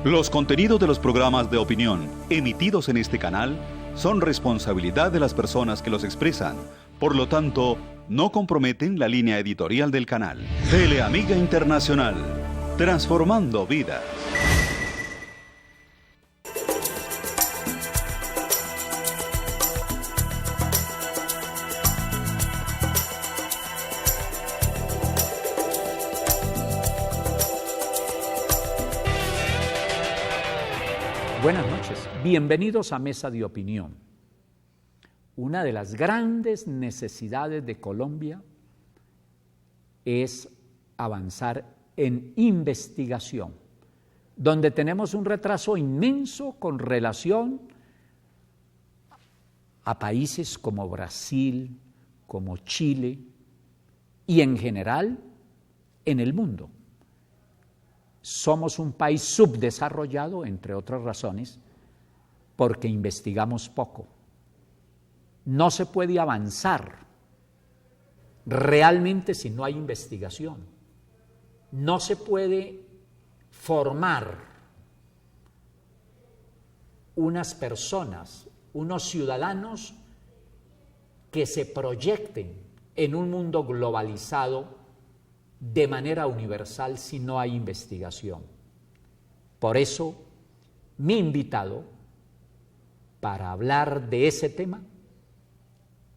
Los contenidos de los programas de opinión emitidos en este canal son responsabilidad de las personas que los expresan. Por lo tanto, no comprometen la línea editorial del canal. Teleamiga Internacional, transformando vidas. Buenas noches, bienvenidos a Mesa de Opinión. Una de las grandes necesidades de Colombia es avanzar en investigación, donde tenemos un retraso inmenso con relación a países como Brasil, como Chile y en general en el mundo. Somos un país subdesarrollado, entre otras razones, porque investigamos poco. No se puede avanzar realmente si no hay investigación. No se puede formar unas personas, unos ciudadanos que se proyecten en un mundo globalizado de manera universal si no hay investigación. Por eso, mi invitado para hablar de ese tema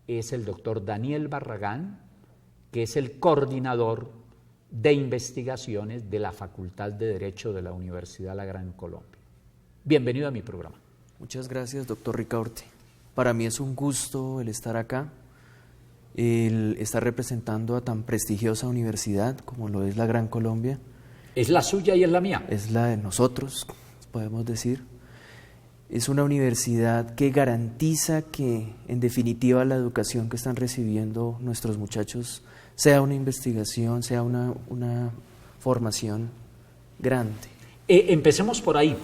es el doctor Daniel Barragán, que es el coordinador de investigaciones de la Facultad de Derecho de la Universidad La Gran Colombia. Bienvenido a mi programa. Muchas gracias, doctor Ricaurte. Para mí es un gusto el estar acá, el estar representando a tan prestigiosa universidad como lo es la Gran Colombia. ¿Es la suya y es la mía? Es la de nosotros, podemos decir. Es una universidad que garantiza que, en definitiva, la educación que están recibiendo nuestros muchachos sea una investigación, sea una formación grande. Empecemos por ahí.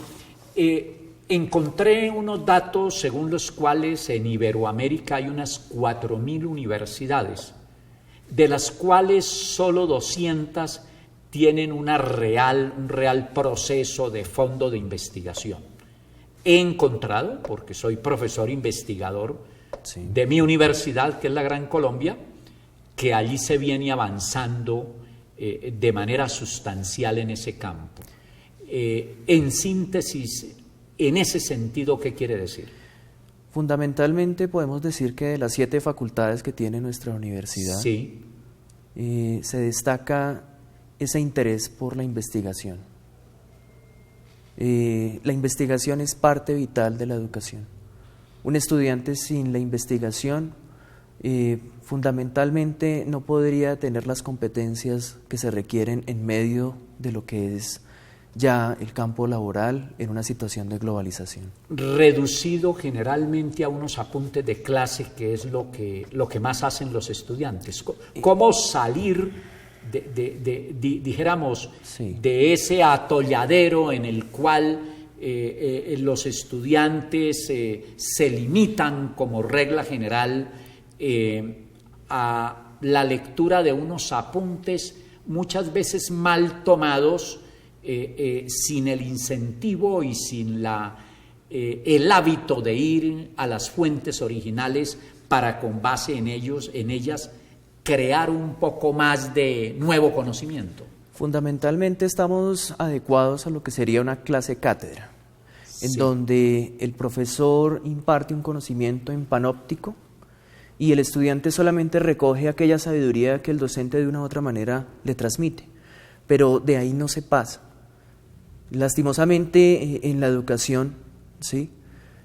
Encontré unos datos según los cuales en Iberoamérica hay unas 4.000 universidades, de las cuales solo 200 tienen un real proceso de fondo de investigación. He encontrado, porque soy profesor investigador de mi universidad, que es la Gran Colombia, que allí se viene avanzando de manera sustancial en ese campo. En síntesis, en ese sentido, ¿qué quiere decir? Fundamentalmente podemos decir que de las 7 facultades que tiene nuestra universidad, sí, se destaca ese interés por la investigación. La investigación es parte vital de la educación. Un estudiante sin la investigación fundamentalmente no podría tener las competencias que se requieren en medio de lo que es ya el campo laboral en una situación de globalización. Reducido generalmente a unos apuntes de clase, que es lo que más hacen los estudiantes. ¿Cómo salir dijéramos, sí, de ese atolladero en el cual los estudiantes se limitan como regla general a la lectura de unos apuntes muchas veces mal tomados, sin el incentivo y sin el hábito de ir a las fuentes originales para, con base en ellas, crear un poco más de nuevo conocimiento? Fundamentalmente estamos adecuados a lo que sería una clase cátedra, en donde el profesor imparte un conocimiento en panóptico y el estudiante solamente recoge aquella sabiduría que el docente de una u otra manera le transmite, pero de ahí no se pasa. Lastimosamente en la educación, ¿sí?,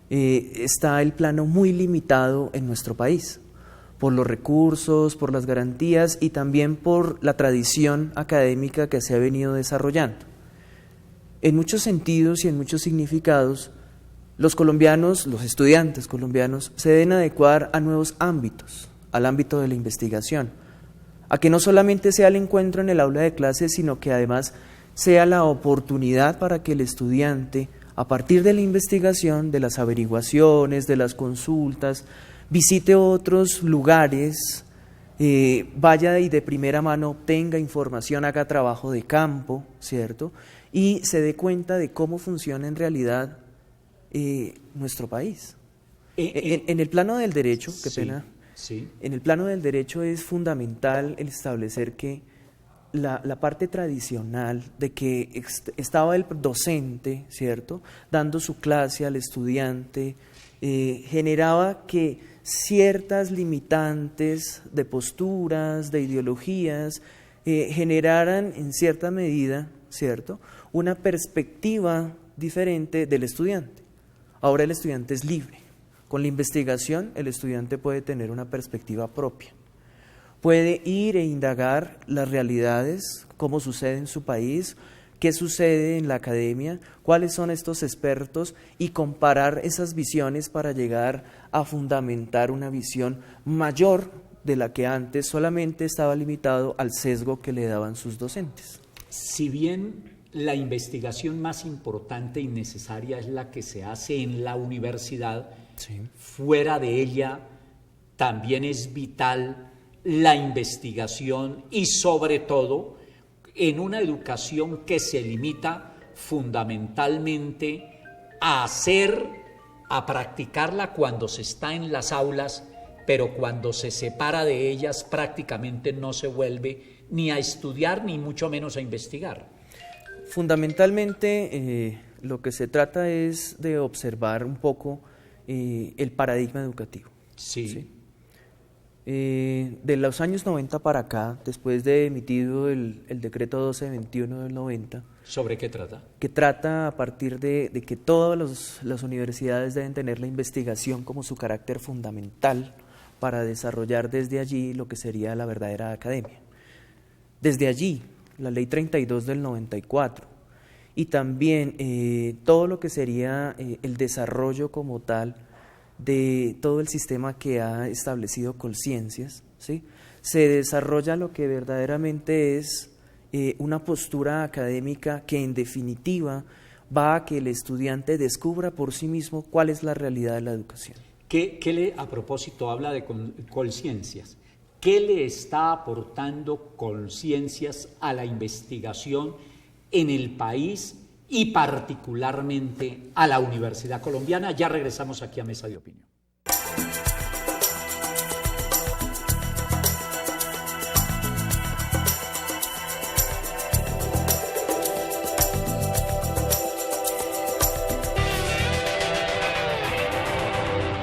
está el plano muy limitado en nuestro país, por los recursos, por las garantías y también por la tradición académica que se ha venido desarrollando. En muchos sentidos y en muchos significados, los colombianos, los estudiantes colombianos, se deben adecuar a nuevos ámbitos, al ámbito de la investigación, a que no solamente sea el encuentro en el aula de clases, sino que además sea la oportunidad para que el estudiante, a partir de la investigación, de las averiguaciones, de las consultas, visite otros lugares, vaya y de primera mano obtenga información, haga trabajo de campo, ¿cierto?, y se dé cuenta de cómo funciona en realidad nuestro país. En el plano del derecho, qué pena, en el plano del derecho es fundamental el establecer que la parte tradicional de que estaba el docente, ¿cierto?, dando su clase al estudiante, generaba que ciertas limitantes de posturas, de ideologías, generaran en cierta medida, ¿cierto?, una perspectiva diferente del estudiante. Ahora el estudiante es libre. Con la investigación el estudiante puede tener una perspectiva propia. Puede ir e indagar las realidades, cómo sucede en su país, qué sucede en la academia, cuáles son estos expertos y comparar esas visiones para llegar a fundamentar una visión mayor de la que antes solamente estaba limitado al sesgo que le daban sus docentes. Si bien la investigación más importante y necesaria es la que se hace en la universidad, fuera de ella también es vital la investigación y sobre todo en una educación que se limita fundamentalmente a practicarla cuando se está en las aulas, pero cuando se separa de ellas prácticamente no se vuelve ni a estudiar ni mucho menos a investigar. Fundamentalmente lo que se trata es de observar un poco el paradigma educativo. ¿Sí? De los años 90 para acá, después de emitido el decreto 1221 del 90. ¿Sobre qué trata? Que trata a partir de que todas las universidades deben tener la investigación como su carácter fundamental para desarrollar desde allí lo que sería la verdadera academia. Desde allí, la Ley 32 del 94 y también todo lo que sería el desarrollo como tal de todo el sistema que ha establecido Colciencias, ¿sí?, se desarrolla lo que verdaderamente es una postura académica que en definitiva va a que el estudiante descubra por sí mismo cuál es la realidad de la educación. A propósito, habla de Colciencias. ¿Qué le está aportando Colciencias a la investigación en el país y particularmente a la Universidad Colombiana? Ya regresamos aquí a Mesa de Opinión.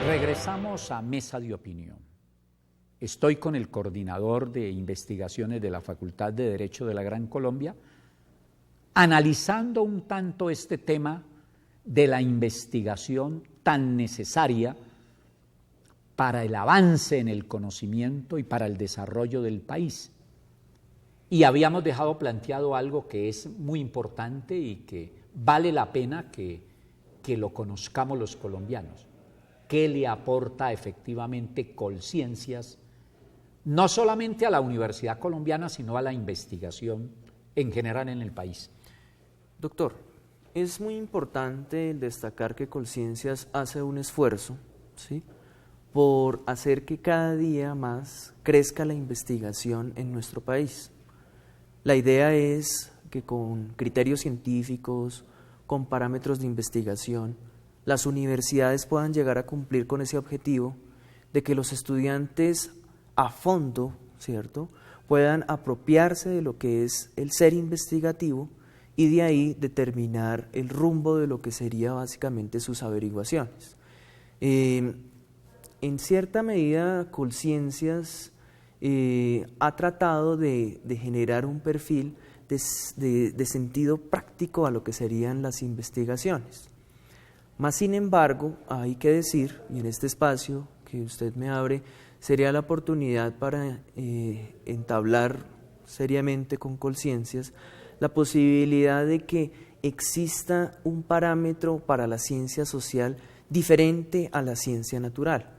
Regresamos a Mesa de Opinión. Estoy con el coordinador de investigaciones de la Facultad de Derecho de la Gran Colombia, analizando un tanto este tema de la investigación tan necesaria para el avance en el conocimiento y para el desarrollo del país. Y habíamos dejado planteado algo que es muy importante y que vale la pena que lo conozcamos los colombianos. ¿Qué le aporta efectivamente Colciencias, no solamente a la Universidad Colombiana, sino a la investigación en general en el país? Doctor, es muy importante destacar que Colciencias hace un esfuerzo, ¿sí?, por hacer que cada día más crezca la investigación en nuestro país. La idea es que con criterios científicos, con parámetros de investigación, las universidades puedan llegar a cumplir con ese objetivo de que los estudiantes a fondo, ¿cierto?, puedan apropiarse de lo que es el ser investigativo y de ahí determinar el rumbo de lo que sería básicamente sus averiguaciones. En cierta medida, Colciencias ha tratado de generar un perfil de sentido práctico a lo que serían las investigaciones. Más sin embargo, hay que decir, y en este espacio que usted me abre, sería la oportunidad para entablar seriamente con Colciencias la posibilidad de que exista un parámetro para la ciencia social diferente a la ciencia natural.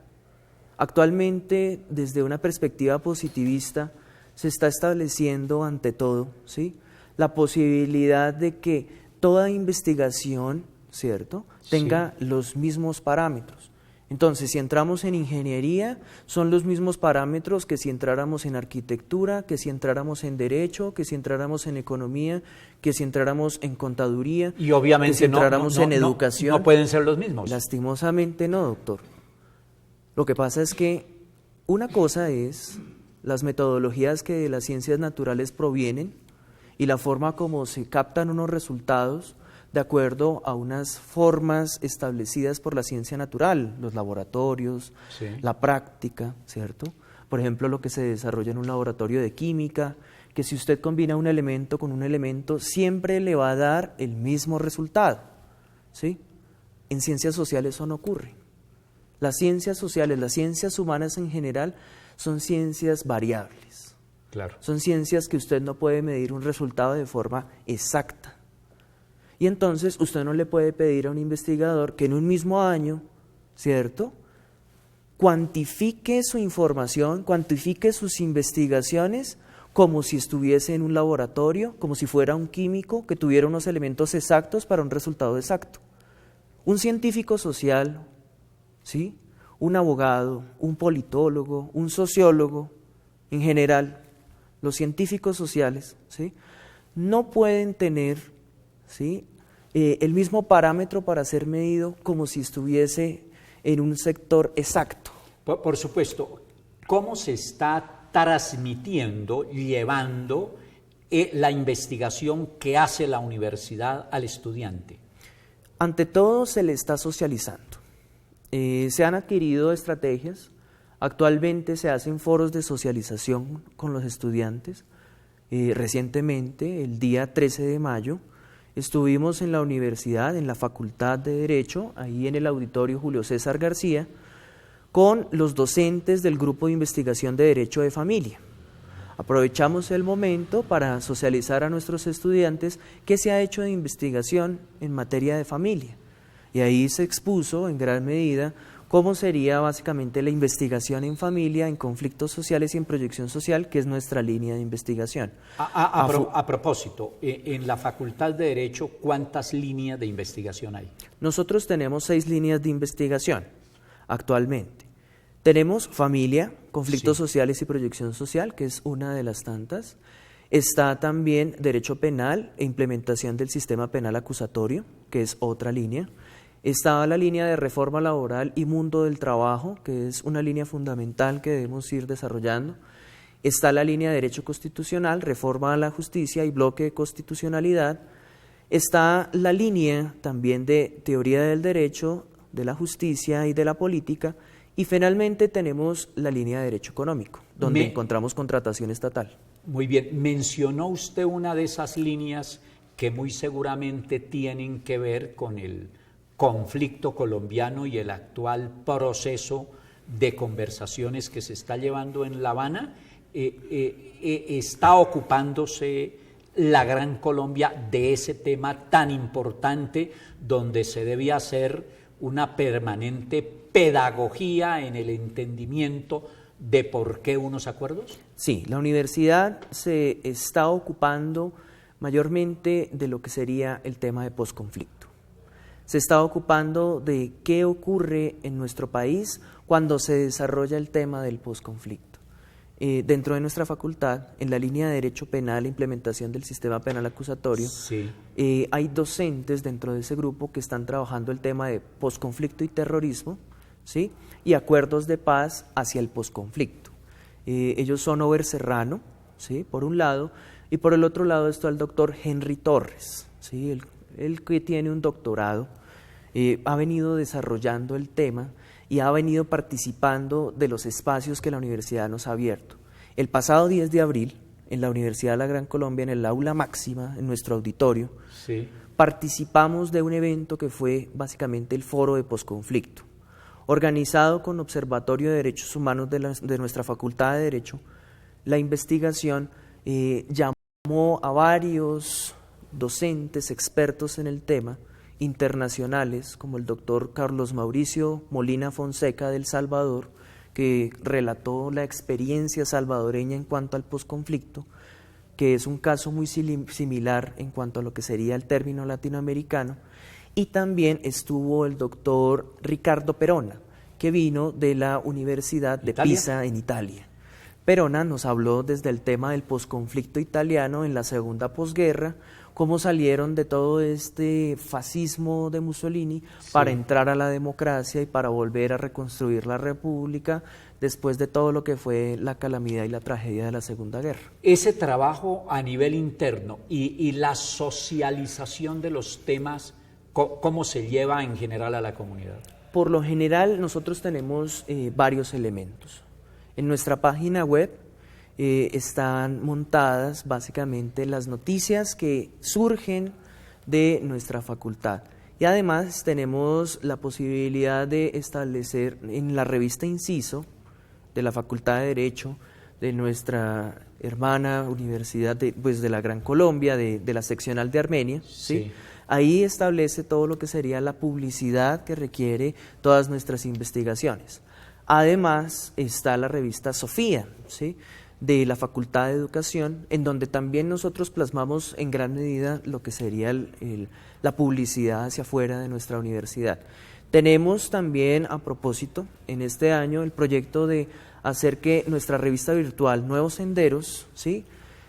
Actualmente, desde una perspectiva positivista, se está estableciendo ante todo, ¿sí?, la posibilidad de que toda investigación, ¿cierto?, tenga los mismos parámetros. Entonces, si entramos en ingeniería, son los mismos parámetros que si entráramos en arquitectura, que si entráramos en derecho, que si entráramos en economía, que si entráramos en contaduría, y obviamente que si entráramos en educación. No pueden ser los mismos. Lastimosamente no, doctor. Lo que pasa es que una cosa es las metodologías que de las ciencias naturales provienen y la forma como se captan unos resultados de acuerdo a unas formas establecidas por la ciencia natural, los laboratorios, sí, la práctica, ¿cierto? Por ejemplo, lo que se desarrolla en un laboratorio de química, que si usted combina un elemento con un elemento, siempre le va a dar el mismo resultado, ¿sí? En ciencias sociales eso no ocurre. Las ciencias sociales, las ciencias humanas en general, son ciencias variables. Claro. Son ciencias que usted no puede medir un resultado de forma exacta. Y entonces usted no le puede pedir a un investigador que en un mismo año, ¿cierto?, cuantifique su información, cuantifique sus investigaciones como si estuviese en un laboratorio, como si fuera un químico que tuviera unos elementos exactos para un resultado exacto. Un científico social, ¿sí?, un abogado, un politólogo, un sociólogo, en general, los científicos sociales, ¿sí?, no pueden tener, ¿sí?, el mismo parámetro para ser medido como si estuviese en un sector exacto. Por supuesto, ¿cómo se está transmitiendo, llevando la investigación que hace la universidad al estudiante? Ante todo se le está socializando. Se han adquirido estrategias, actualmente se hacen foros de socialización con los estudiantes. Recientemente, el día 13 de mayo, estuvimos en la universidad, en la Facultad de Derecho, ahí en el auditorio Julio César García, con los docentes del Grupo de Investigación de Derecho de Familia. Aprovechamos el momento para socializar a nuestros estudiantes qué se ha hecho de investigación en materia de familia. Y ahí se expuso en gran medida cómo sería básicamente la investigación en familia, en conflictos sociales y en proyección social, que es nuestra línea de investigación. A propósito, en la Facultad de Derecho, ¿cuántas líneas de investigación hay? Nosotros tenemos 6 líneas de investigación actualmente. Tenemos familia, conflictos sociales y proyección social, que es una de las tantas. Está también derecho penal e implementación del sistema penal acusatorio, que es otra línea. Está la línea de reforma laboral y mundo del trabajo, que es una línea fundamental que debemos ir desarrollando. Está la línea de derecho constitucional, reforma a la justicia y bloque de constitucionalidad. Está la línea también de teoría del derecho, de la justicia y de la política. Y finalmente tenemos la línea de derecho económico, donde encontramos contratación estatal. Muy bien, mencionó usted una de esas líneas que muy seguramente tienen que ver con el conflicto colombiano y el actual proceso de conversaciones que se está llevando en La Habana. Está ocupándose la Gran Colombia de ese tema tan importante, donde se debe hacer una permanente pedagogía en el entendimiento de por qué unos acuerdos. Sí, la universidad se está ocupando mayormente de lo que sería el tema de posconflicto. Se está ocupando de qué ocurre en nuestro país cuando se desarrolla el tema del posconflicto. Dentro de nuestra facultad, en la línea de Derecho Penal e Implementación del Sistema Penal Acusatorio, sí, hay docentes dentro de ese grupo que están trabajando el tema de posconflicto y terrorismo, ¿sí?, y acuerdos de paz hacia el posconflicto. Ellos son Over Serrano, ¿sí?, por un lado, y por el otro lado está el doctor Henry Torres, ¿sí?, él que tiene un doctorado, ha venido desarrollando el tema y ha venido participando de los espacios que la universidad nos ha abierto. El pasado 10 de abril, en la Universidad de la Gran Colombia, en el aula máxima, en nuestro auditorio, sí, participamos de un evento que fue básicamente el Foro de Posconflicto, organizado con Observatorio de Derechos Humanos de nuestra Facultad de Derecho. La investigación llamó a varios docentes expertos en el tema, internacionales, como el doctor Carlos Mauricio Molina Fonseca de El Salvador, que relató la experiencia salvadoreña en cuanto al posconflicto, que es un caso muy similar en cuanto a lo que sería el término latinoamericano, y también estuvo el doctor Ricardo Perona, que vino de la Universidad de ¿Italia? Pisa en Italia. Perona nos habló desde el tema del posconflicto italiano en la segunda posguerra, cómo salieron de todo este fascismo de Mussolini para entrar a la democracia y para volver a reconstruir la república después de todo lo que fue la calamidad y la tragedia de la Segunda Guerra. Ese trabajo a nivel interno y la socialización de los temas, ¿cómo se lleva en general a la comunidad? Por lo general nosotros tenemos varios elementos. En nuestra página web están montadas básicamente las noticias que surgen de nuestra facultad. Y además tenemos la posibilidad de establecer en la revista Inciso de la Facultad de Derecho de nuestra hermana universidad de la Gran Colombia, de la seccional de Armenia, ¿sí? Ahí establece todo lo que sería la publicidad que requiere todas nuestras investigaciones. Además está la revista Sofía, ¿sí?, de la Facultad de Educación, en donde también nosotros plasmamos en gran medida lo que sería la publicidad hacia afuera de nuestra universidad. Tenemos también, a propósito, en este año el proyecto de hacer que nuestra revista virtual Nuevos Senderos, ¿sí?,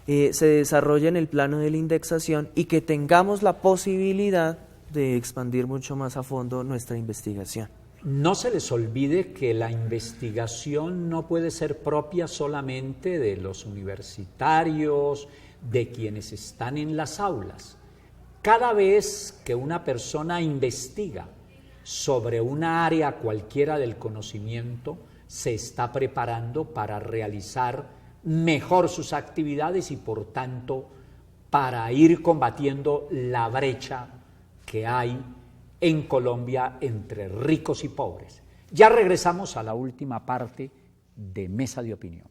se desarrolle en el plano de la indexación y que tengamos la posibilidad de expandir mucho más a fondo nuestra investigación. No se les olvide que la investigación no puede ser propia solamente de los universitarios, de quienes están en las aulas. Cada vez que una persona investiga sobre una área cualquiera del conocimiento, se está preparando para realizar mejor sus actividades y, por tanto, para ir combatiendo la brecha que hay en Colombia entre ricos y pobres. Ya regresamos a la última parte de Mesa de Opinión.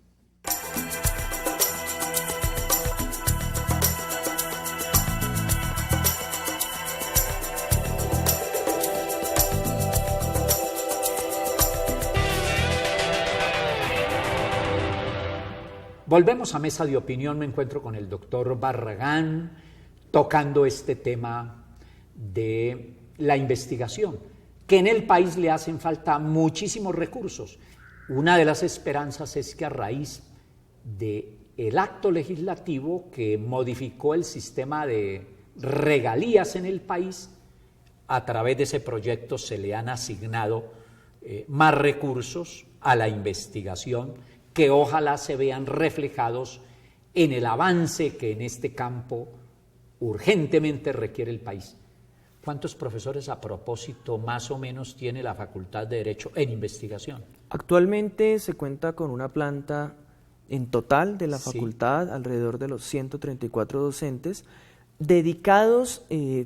Volvemos a Mesa de Opinión. Me encuentro con el doctor Barragán tocando este tema de la investigación, que en el país le hacen falta muchísimos recursos. Una de las esperanzas es que a raíz del acto legislativo que modificó el sistema de regalías en el país, a través de ese proyecto se le han asignado más recursos a la investigación, que ojalá se vean reflejados en el avance que en este campo urgentemente requiere el país. ¿Cuántos profesores, a propósito, más o menos tiene la Facultad de Derecho en investigación? Actualmente se cuenta con una planta en total de la facultad, alrededor de los 134 docentes, dedicados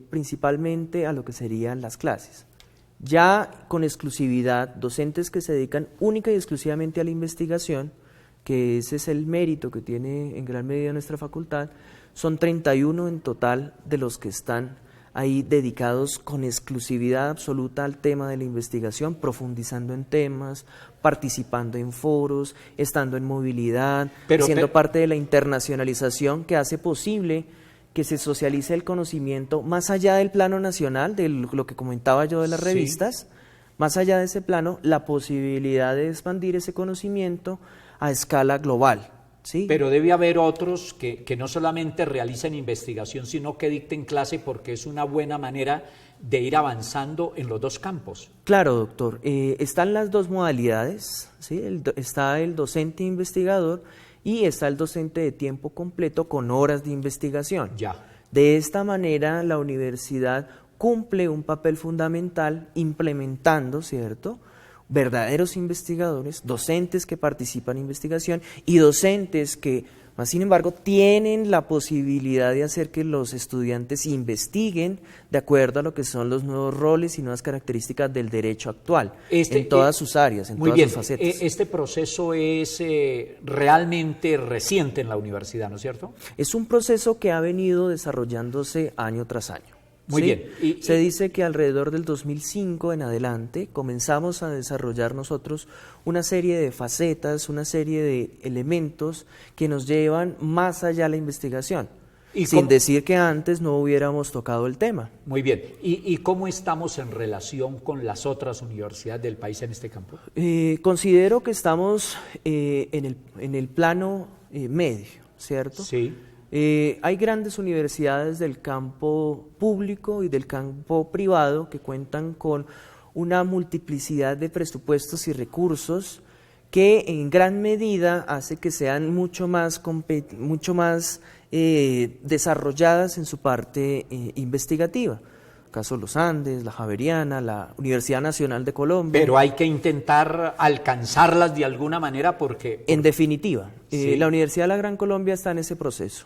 principalmente a lo que serían las clases. Ya con exclusividad, docentes que se dedican única y exclusivamente a la investigación, que ese es el mérito que tiene en gran medida nuestra facultad, son 31 en total de los que están ahí dedicados con exclusividad absoluta al tema de la investigación, profundizando en temas, participando en foros, estando en movilidad, siendo parte de la internacionalización que hace posible que se socialice el conocimiento más allá del plano nacional, de lo que comentaba yo de las revistas, más allá de ese plano, la posibilidad de expandir ese conocimiento a escala global. ¿Sí? Pero debe haber otros que no solamente realicen investigación, sino que dicten clase, porque es una buena manera de ir avanzando en los dos campos. Claro, doctor. Están las dos modalidades, ¿sí? Está el docente investigador y está el docente de tiempo completo con horas de investigación. Ya. De esta manera, la universidad cumple un papel fundamental implementando, ¿cierto?, verdaderos investigadores, docentes que participan en investigación y docentes que, más sin embargo, tienen la posibilidad de hacer que los estudiantes investiguen de acuerdo a lo que son los nuevos roles y nuevas características del derecho actual, en todas sus áreas, en todas sus facetas. Este proceso es realmente reciente en la universidad, ¿no es cierto? Es un proceso que ha venido desarrollándose año tras año. Muy bien. Se dice que alrededor del 2005 en adelante comenzamos a desarrollar nosotros una serie de facetas, una serie de elementos que nos llevan más allá de la investigación. sin decir que antes no hubiéramos tocado el tema. Muy bien. ¿Y cómo estamos en relación con las otras universidades del país en este campo? Considero que estamos en el plano medio, ¿cierto? Sí. Hay grandes universidades del campo público y del campo privado que cuentan con una multiplicidad de presupuestos y recursos que en gran medida hace que sean mucho más desarrolladas en su parte investigativa. Caso Los Andes, la Javeriana, la Universidad Nacional de Colombia. Pero hay que intentar alcanzarlas de alguna manera porque... En definitiva, sí. La Universidad de la Gran Colombia está en ese proceso,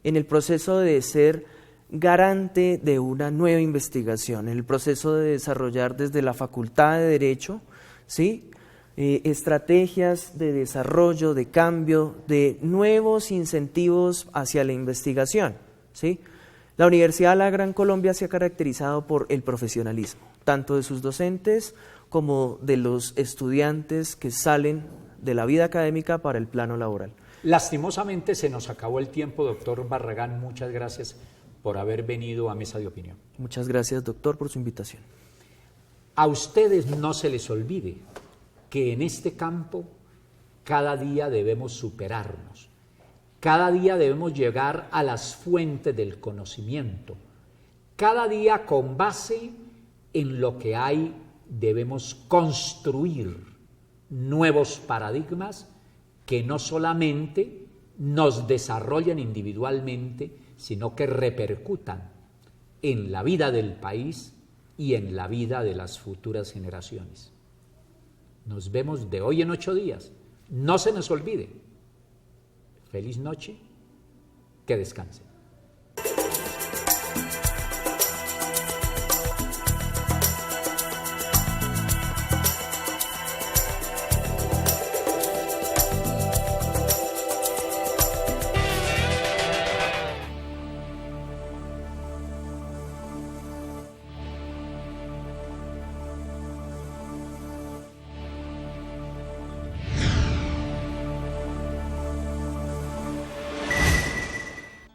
en el proceso de ser garante de una nueva investigación, en el proceso de desarrollar desde la Facultad de Derecho, ¿sí?, estrategias de desarrollo, de cambio, de nuevos incentivos hacia la investigación, ¿sí? La Universidad de la Gran Colombia se ha caracterizado por el profesionalismo, tanto de sus docentes como de los estudiantes que salen de la vida académica para el plano laboral. Lastimosamente se nos acabó el tiempo, doctor Barragán. Muchas gracias por haber venido a Mesa de Opinión. Muchas gracias, doctor, por su invitación. A ustedes no se les olvide que en este campo cada día debemos superarnos, cada día debemos llegar a las fuentes del conocimiento, cada día con base en lo que hay debemos construir nuevos paradigmas que no solamente nos desarrollen individualmente, sino que repercutan en la vida del país y en la vida de las futuras generaciones. Nos vemos de hoy en 8 días. No se nos olvide. Feliz noche. Que descansen.